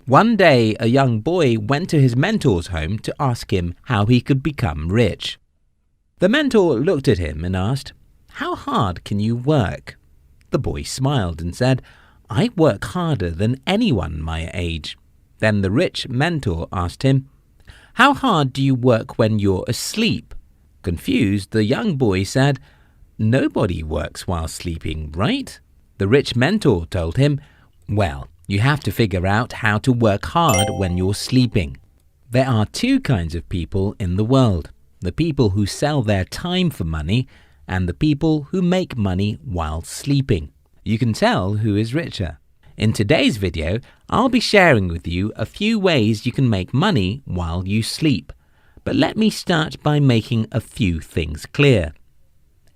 One day, a young boy went to his mentor's home to ask him how he could become rich. The mentor looked at him and asked, "How hard can you work?" The boy smiled and said, "I work harder than anyone my age." Then the rich mentor asked him, "How hard do you work when you're asleep?" Confused, the young boy said, "Nobody works while sleeping, right?" The rich mentor told him, "Well, you have to figure out how to work hard when you're sleeping. There are two kinds of people in the world, the people who sell their time for money and the people who make money while sleeping. You can tell who is richer." In today's video, I'll be sharing with you a few ways you can make money while you sleep. But let me start by making a few things clear.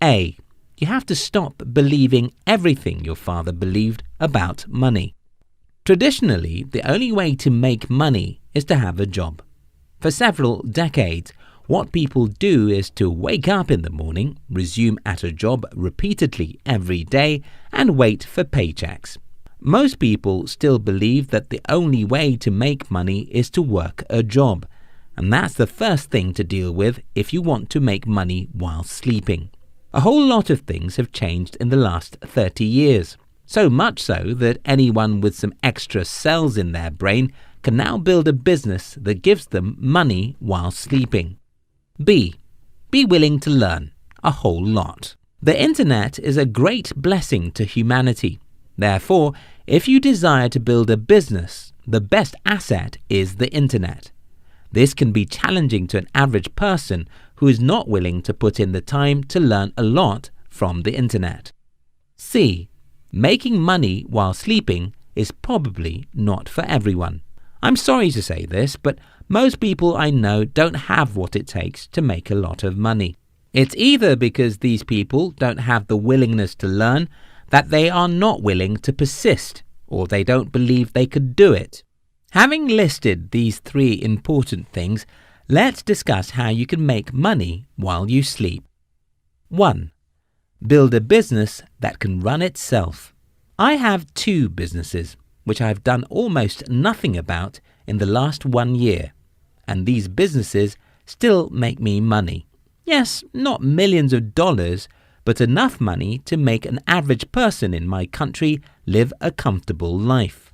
A. You have to stop believing everything your father believed about money. Traditionally, the only way to make money is to have a job. For several decades, what people do is to wake up in the morning, resume at a job repeatedly every day, and wait for paychecks. Most people still believe that the only way to make money is to work a job, and that's the first thing to deal with if you want to make money while sleeping. A whole lot of things have changed in the last 30 years. So much so that anyone with some extra cells in their brain can now build a business that gives them money while sleeping. B. Be willing to learn a whole lot. The internet is a great blessing to humanity. Therefore, if you desire to build a business, the best asset is the internet. This can be challenging to an average person who is not willing to put in the time to learn a lot from the internet. C. Making money while sleeping is probably not for everyone. I'm sorry to say this, but most people I know don't have what it takes to make a lot of money. It's either because these people don't have the willingness to learn, that they are not willing to persist, or they don't believe they could do it. Having listed these three important things, let's discuss how you can make money while you sleep. 1. Build a business that can run itself. I have 2 businesses, which I've done almost nothing about in the last 1 year, and these businesses still make me money. Yes, not millions of dollars, but enough money to make an average person in my country live a comfortable life.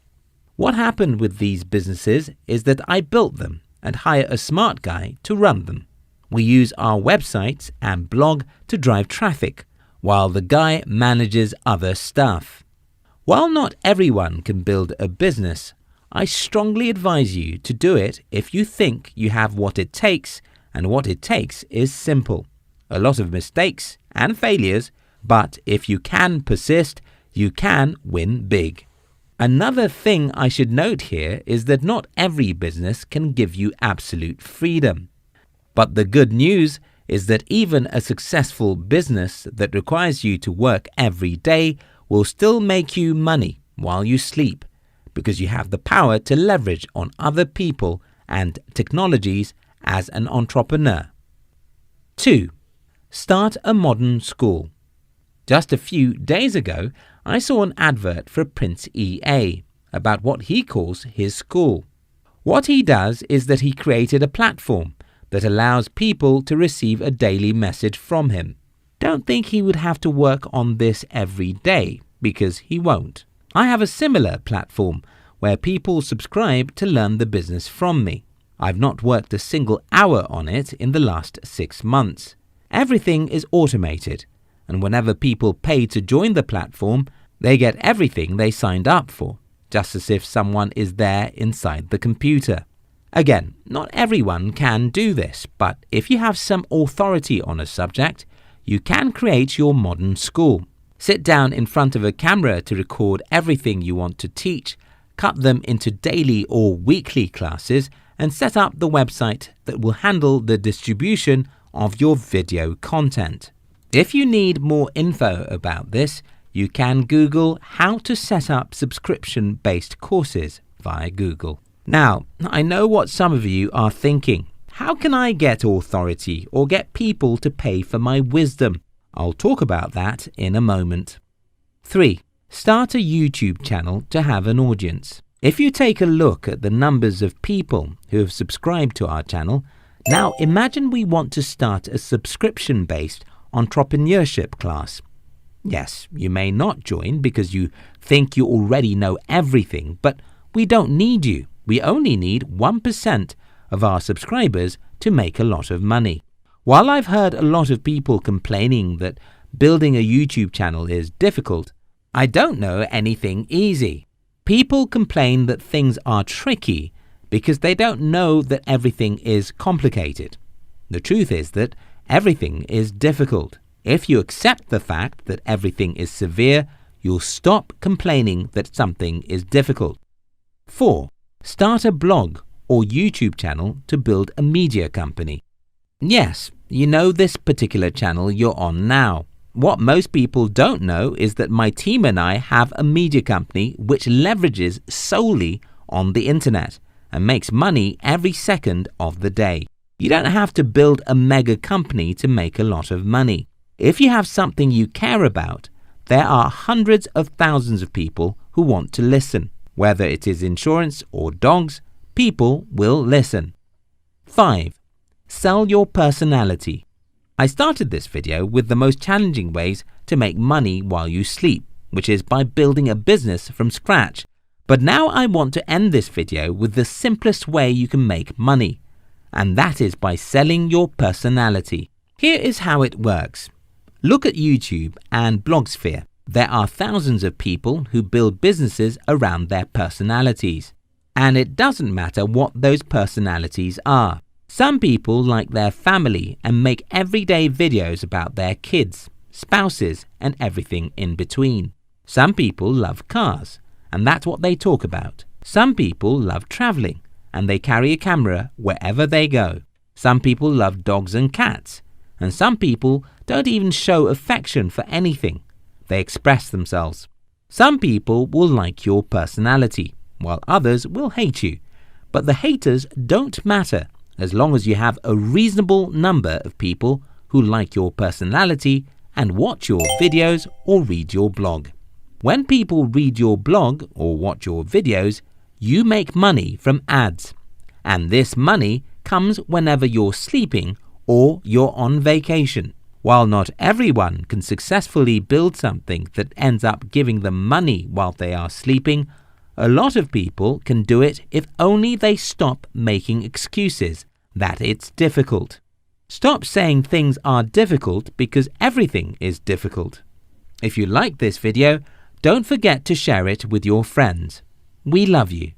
What happened with these businesses is that I built them and hired a smart guy to run them. We use our websites and blog to drive traffic, while the guy manages other stuff. While not everyone can build a business, I strongly advise you to do it if you think you have what it takes, and what it takes is simple. A lot of mistakes and failures, but if you can persist, you can win big. Another thing I should note here is that not every business can give you absolute freedom. But the good news is that even a successful business that requires you to work every day will still make you money while you sleep, because you have the power to leverage on other people and technologies as an entrepreneur. 2. Start a modern school. Just a few days ago, I saw an advert for Prince EA about what he calls his school. What he does is that he created a platform that allows people to receive a daily message from him. Don't think he would have to work on this every day, because he won't. I have a similar platform where people subscribe to learn the business from me. I've not worked a single hour on it in the last 6 months. Everything is automated, and whenever people pay to join the platform, they get everything they signed up for, just as if someone is there inside the computer. Again, not everyone can do this, but if you have some authority on a subject, you can create your modern school. Sit down in front of a camera to record everything you want to teach, cut them into daily or weekly classes, and set up the website that will handle the distribution of your video content. If you need more info about this, you can Google how to set up subscription-based courses via Google. Now, I know what some of you are thinking. How can I get authority or get people to pay for my wisdom? I'll talk about that in a moment. 3. Start a YouTube channel to have an audience. If you take a look at the numbers of people who have subscribed to our channel, now imagine we want to start a subscription-based entrepreneurship class. Yes, you may not join because you think you already know everything, but we don't need you. We only need 1% of our subscribers to make a lot of money. While I've heard a lot of people complaining that building a YouTube channel is difficult, I don't know anything easy. People complain that things are tricky because they don't know that everything is complicated. The truth is that everything is difficult. If you accept the fact that everything is severe, you'll stop complaining that something is difficult. 4. Start a blog or YouTube channel to build a media company. Yes, you know this particular channel you're on now. What most people don't know is that my team and I have a media company which leverages solely on the internet and makes money every second of the day. You don't have to build a mega company to make a lot of money. If you have something you care about, there are hundreds of thousands of people who want to listen. Whether it is insurance or dogs, people will listen. 5. Sell your personality. I started this video with the most challenging ways to make money while you sleep, which is by building a business from scratch. But now I want to end this video with the simplest way you can make money, and that is by selling your personality. Here is how it works. Look at YouTube and Blogsphere. There are thousands of people who build businesses around their personalities. And it doesn't matter what those personalities are. Some people like their family and make everyday videos about their kids, spouses, and everything in between. Some people love cars, and that's what they talk about. Some people love traveling, and they carry a camera wherever they go. Some people love dogs and cats, and some people don't even show affection for anything. They express themselves. Some people will like your personality, while others will hate you. But the haters don't matter as long as you have a reasonable number of people who like your personality and watch your videos or read your blog. When people read your blog or watch your videos, you make money from ads. And this money comes whenever you're sleeping or you're on vacation. While not everyone can successfully build something that ends up giving them money while they are sleeping, a lot of people can do it if only they stop making excuses that it's difficult. Stop saying things are difficult because everything is difficult. If you like this video, don't forget to share it with your friends. We love you.